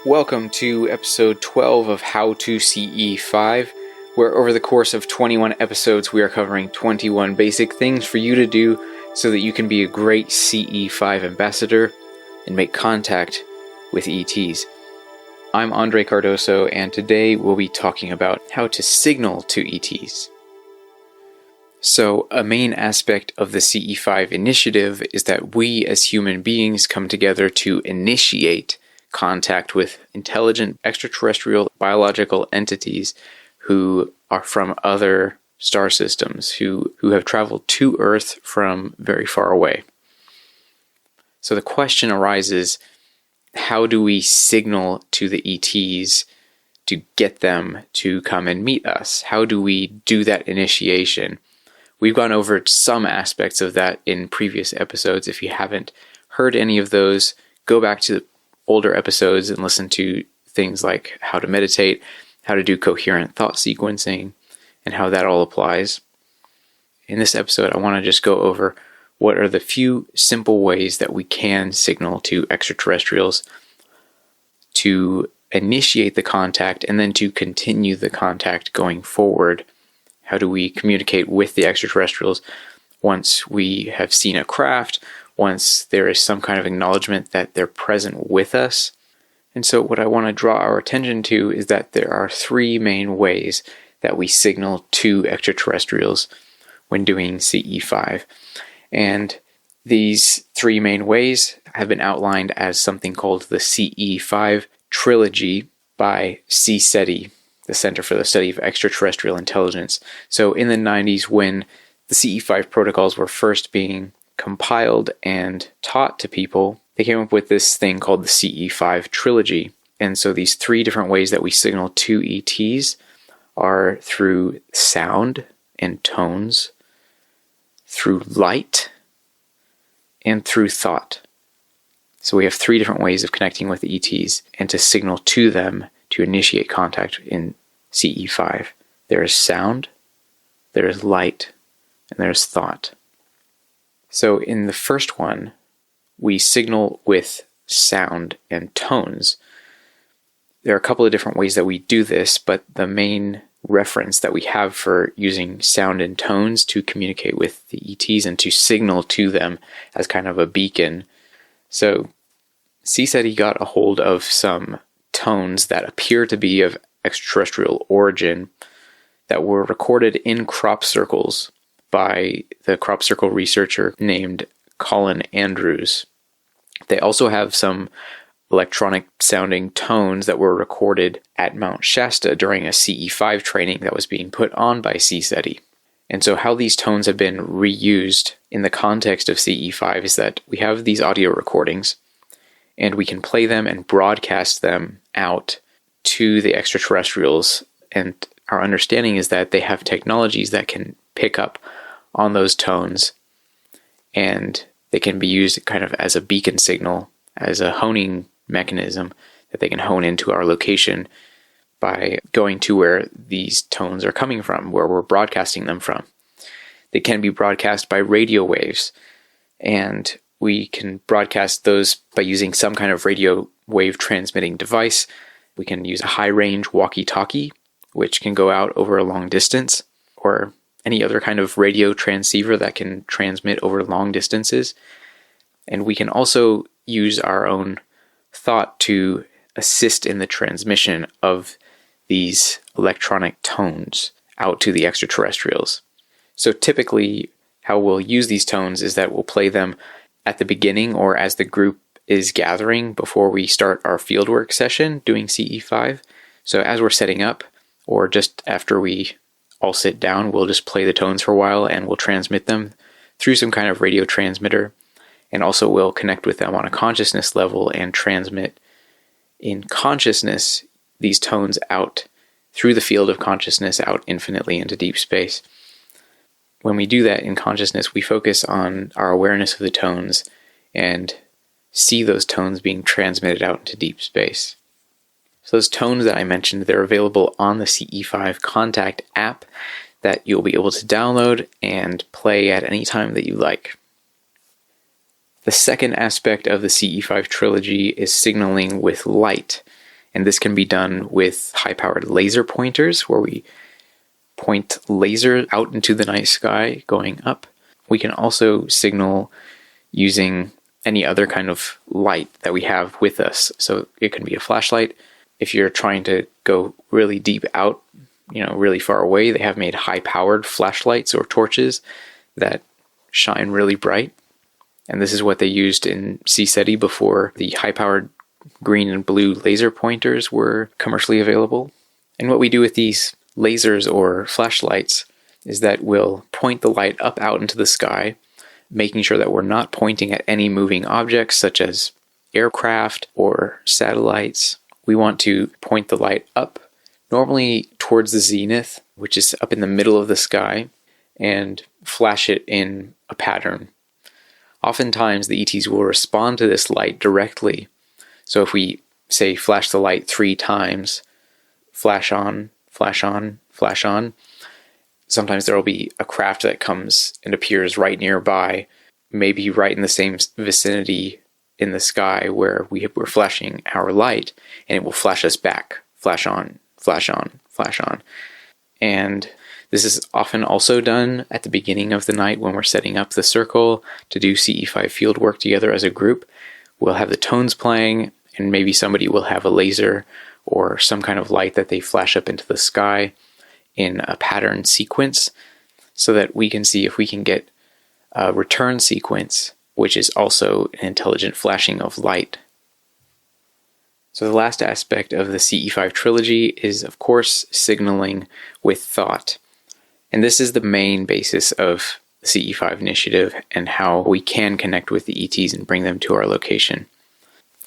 Welcome to episode 12 of How to CE5, where over the course of 21 episodes we are covering 21 basic things for you to do so that you can be a great CE5 ambassador and make contact with ETs. I'm Andre Cardoso, and today we'll be talking about how to signal to ETs. So, a main aspect of the CE5 initiative is that we as human beings come together to initiate contact with intelligent extraterrestrial biological entities who are from other star systems, who have traveled to Earth from very far away. So the question arises, how do we signal to the ETs to get them to come and meet us? How do we do that initiation? We've gone over some aspects of that in previous episodes. If you haven't heard any of those, go back to the older episodes and listen to things like how to meditate, how to do coherent thought sequencing, and how that all applies. In this episode, I want to just go over what are the few simple ways that we can signal to extraterrestrials to initiate the contact and then to continue the contact going forward. How do we communicate with the extraterrestrials once we have seen a craft, once there is some kind of acknowledgement that they're present with us? And so what I want to draw our attention to is that there are three main ways that we signal to extraterrestrials when doing CE5. And these three main ways have been outlined as something called the CE5 Trilogy by CSETI, the Center for the Study of Extraterrestrial Intelligence. So in the 90s, when the CE5 protocols were first being compiled and taught to people, they came up with this thing called the CE5 Trilogy. And so these three different ways that we signal to ETs are through sound and tones, through light, and through thought. So we have three different ways of connecting with the ETs and to signal to them to initiate contact in CE5. There is sound, there is light, and there is thought. So in the first one, we signal with sound and tones. There are a couple of different ways that we do this, but the main reference that we have for using sound and tones to communicate with the ETs and to signal to them as kind of a beacon. So CSETI got a hold of some tones that appear to be of extraterrestrial origin that were recorded in crop circles by the crop circle researcher named Colin Andrews. They also have some electronic sounding tones that were recorded at Mount Shasta during a CE5 training that was being put on by CSETI. And so how these tones have been reused in the context of CE5 is that we have these audio recordings and we can play them and broadcast them out to the extraterrestrials. And our understanding is that they have technologies that can pick up on those tones, and they can be used kind of as a beacon signal, as a honing mechanism that they can hone into our location by going to where these tones are coming from, where we're broadcasting them from. They can be broadcast by radio waves, and we can broadcast those by using some kind of radio wave transmitting device. We can use a high-range walkie-talkie, which can go out over a long distance, or any other kind of radio transceiver that can transmit over long distances. And we can also use our own thought to assist in the transmission of these electronic tones out to the extraterrestrials. So typically, how we'll use these tones is that we'll play them at the beginning or as the group is gathering before we start our fieldwork session doing CE5. So as we're setting up, or just after we all sit down, we'll just play the tones for a while and we'll transmit them through some kind of radio transmitter. And also we'll connect with them on a consciousness level and transmit in consciousness these tones out through the field of consciousness out infinitely into deep space. When we do that in consciousness, we focus on our awareness of the tones and see those tones being transmitted out into deep space. So those tones that I mentioned, they're available on the CE5 Contact app that you'll be able to download and play at any time that you like. The second aspect of the CE5 trilogy is signaling with light. And this can be done with high-powered laser pointers, where we point laser out into the night sky going up. We can also signal using any other kind of light that we have with us. So it can be a flashlight. If you're trying to go really deep out, really far away, they have made high-powered flashlights or torches that shine really bright. And this is what they used in CSETI before the high-powered green and blue laser pointers were commercially available. And what we do with these lasers or flashlights is that we'll point the light up out into the sky, making sure that we're not pointing at any moving objects such as aircraft or satellites. We want to point the light up, normally towards the zenith, which is up in the middle of the sky, and flash it in a pattern. Oftentimes the ETs will respond to this light directly. So if we say flash the light 3 times, flash on, flash on, flash on, sometimes there will be a craft that comes and appears right nearby, maybe right in the same vicinity in the sky where we're flashing our light, and it will flash us back. Flash on, flash on, flash on. And this is often also done at the beginning of the night when we're setting up the circle to do CE5 field work together as a group. We'll have the tones playing, and maybe somebody will have a laser or some kind of light that they flash up into the sky in a pattern sequence, so that we can see if we can get a return sequence, which is also an intelligent flashing of light. So the last aspect of the CE5 trilogy is, of course, signaling with thought. And this is the main basis of the CE5 initiative and how we can connect with the ETs and bring them to our location.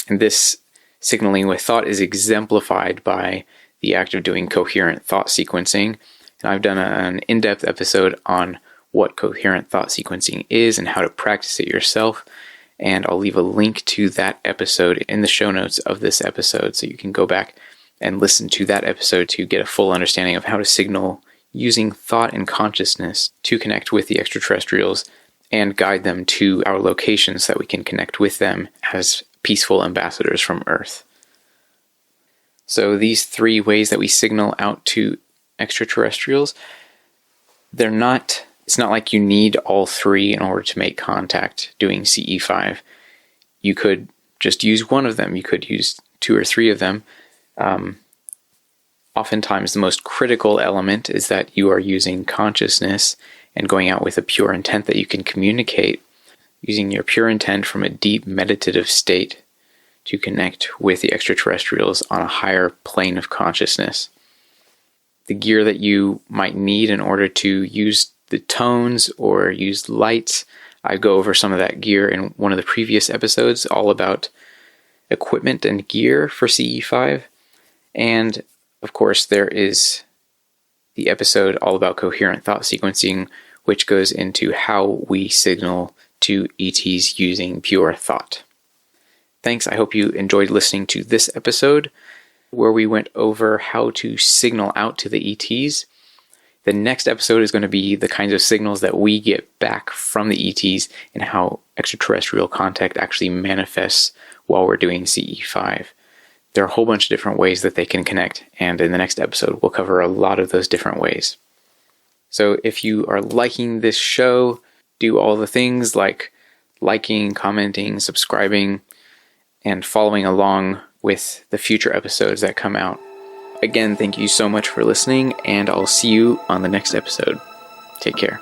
And this signaling with thought is exemplified by the act of doing coherent thought sequencing. And I've done an in-depth episode on what coherent thought sequencing is and how to practice it yourself. And I'll leave a link to that episode in the show notes of this episode, so you can go back and listen to that episode to get a full understanding of how to signal using thought and consciousness to connect with the extraterrestrials and guide them to our location so that we can connect with them as peaceful ambassadors from Earth. So these 3 ways that we signal out to extraterrestrials, it's not like you need all 3 in order to make contact doing CE5. You could just use one of them. You could use 2 or 3 of them. Oftentimes the most critical element is that you are using consciousness and going out with a pure intent that you can communicate, using your pure intent from a deep meditative state to connect with the extraterrestrials on a higher plane of consciousness. The gear that you might need in order to use the tones or use lights, I go over some of that gear in one of the previous episodes, all about equipment and gear for CE5. And of course, there is the episode all about coherent thought sequencing, which goes into how we signal to ETs using pure thought. Thanks. I hope you enjoyed listening to this episode where we went over how to signal out to the ETs. The next episode is going to be the kinds of signals that we get back from the ETs and how extraterrestrial contact actually manifests while we're doing CE5. There are a whole bunch of different ways that they can connect, and in the next episode we'll cover a lot of those different ways. So if you are liking this show, do all the things like liking, commenting, subscribing, and following along with the future episodes that come out. Again, thank you so much for listening, and I'll see you on the next episode. Take care.